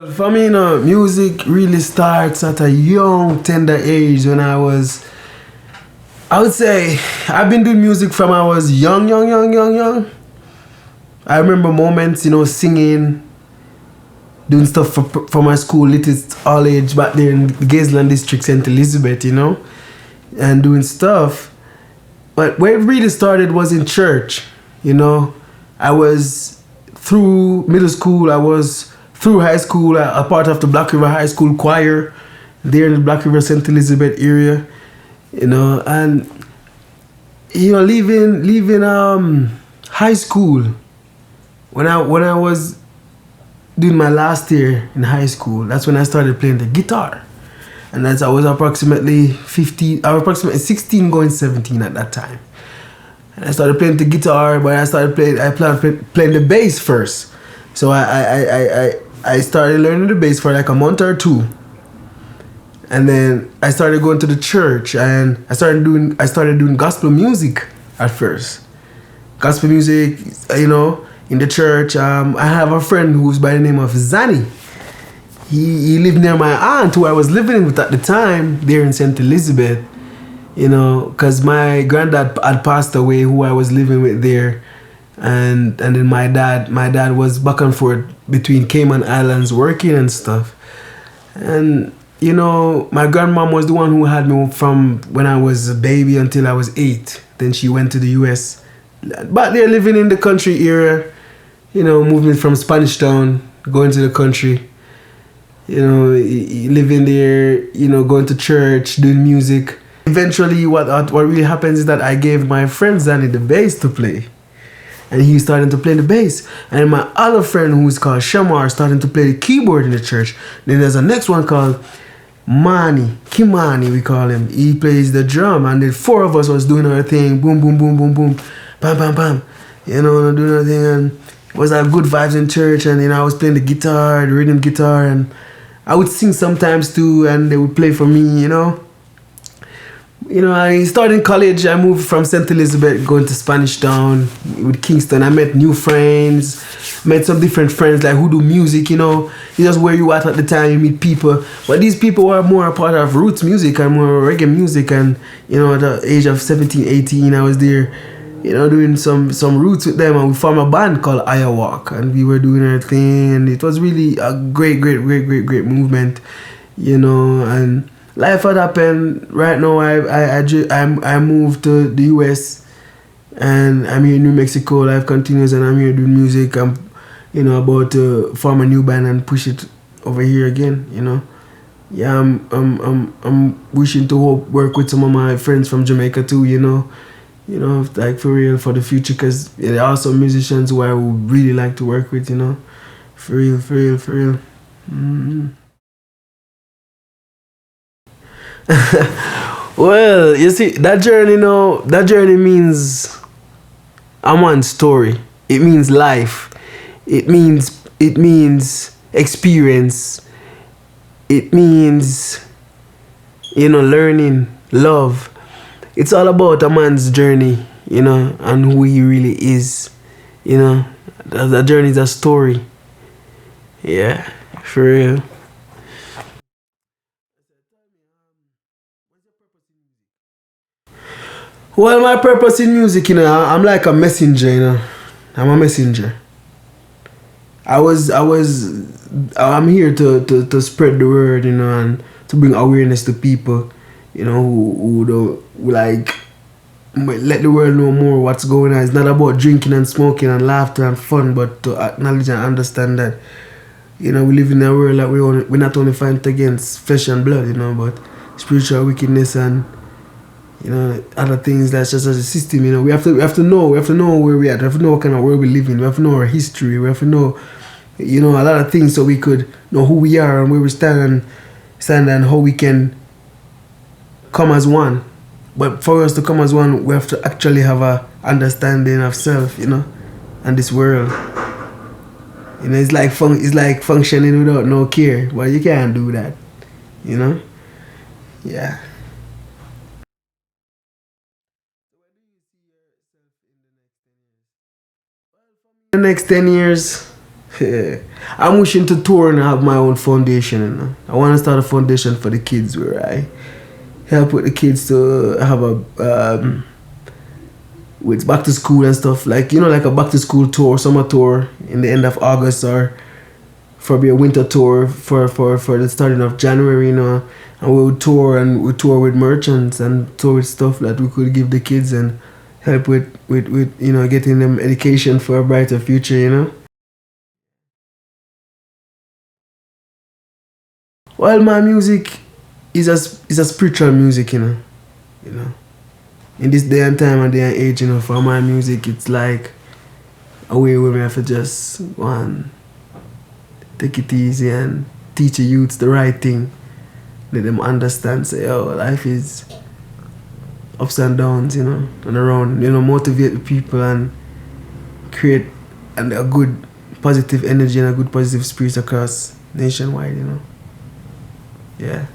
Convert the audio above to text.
For me, music really starts at a young, tender age. I would say, I've been doing music from I was young. I remember moments, singing, doing stuff for my school, little all age back there in the Gazeland district, St. Elizabeth, and doing stuff. But where it really started was in church, I was through middle school, I was through high school, a part of the Black River High School choir there in the Black River St. Elizabeth area, and leaving high school when I was doing my last year in high school. That's when I started playing the guitar, and I was approximately 15, I was approximately 16 going 17 at that time. And I started playing the guitar, but I started playing the bass first. So I started learning the bass for like a month or two. And then I started going to the church, and I started doing gospel music at first. Gospel music, in the church. I have a friend who's by the name of Zanny. He lived near my aunt, who I was living with at the time, there in St. Elizabeth. Because my granddad had passed away, who I was living with there. And then my dad was back and forth between Cayman Islands working and stuff. And my grandmom was the one who had me from when I was a baby until I was 8. Then she went to the US. But they're living in the country area, moving from Spanish Town, going to the country, living there, going to church, doing music. Eventually, what really happens is that I gave my friend Zanny the bass to play. And he started to play the bass. And my other friend, who's called Shamar, started to play the keyboard in the church. Then there's a next one called Kimani, we call him. He plays the drum, and the four of us was doing our thing. Boom, boom, boom, boom, boom. Bam, bam, bam. Doing our thing. And it was like good vibes in church. And I was playing the guitar, the rhythm guitar. And I would sing sometimes too, and they would play for me, I started in college. I moved from St. Elizabeth, going to Spanish Town with Kingston. I met new friends, met some different friends like who do music, It's just where you at the time, you meet people. But these people were more a part of roots music and more reggae music. And, at the age of 17, 18, I was there, doing some roots with them. And we formed a band called Iowalk. And we were doing our thing. And it was really a great movement, and life had happened. Right now, I moved to the US, and I'm here in New Mexico. Life continues, and I'm here doing music. I'm, about to form a new band and push it over here again. Yeah, I'm wishing to work with some of my friends from Jamaica too. Like for real for the future, because there are some musicians who I would really like to work with. For real. Mm-hmm. Well, you see, that journey means a man's story. It means life. It means experience. It means, learning, love. It's all about a man's journey, and who he really is. That journey is a story. Yeah, for real. Well, my purpose in music, I'm like a messenger, I'm a messenger. I'm here to spread the word, and to bring awareness to people, who don't like let the world know more what's going on. It's not about drinking and smoking and laughter and fun, but to acknowledge and understand that, we live in a world that we not only fight against flesh and blood, but spiritual wickedness and other things that's just as a system. We have to know where we are. We have to know what kind of world we live in. We have to know our history. We have to know, a lot of things, so we could know who we are and where we stand and how we can come as one. But for us to come as one, we have to actually have a understanding of self, and this world. It's like functioning without no care. But you can't do that, Yeah. The next 10 years, Yeah. I'm wishing to tour and have my own foundation, you know. I want to start a foundation for the kids where I help with the kids to have a with back to school and stuff, like, you know, like a back to school tour, summer tour in the end of August, or for a winter tour for the starting of January, you know. And we would tour, and we tour with merchants and tour with stuff that we could give the kids and help with you know, getting them education for a brighter future, you know. Well, my music is a spiritual music, you know. You know. In this day and time and day and age, you know, for my music, it's like a way where we have to just go and take it easy and teach the youths the right thing. Let them understand, say, oh, life is ups and downs, you know, and around, you know, motivate the people and create a good positive energy and a good positive spirit across nationwide, you know. Yeah.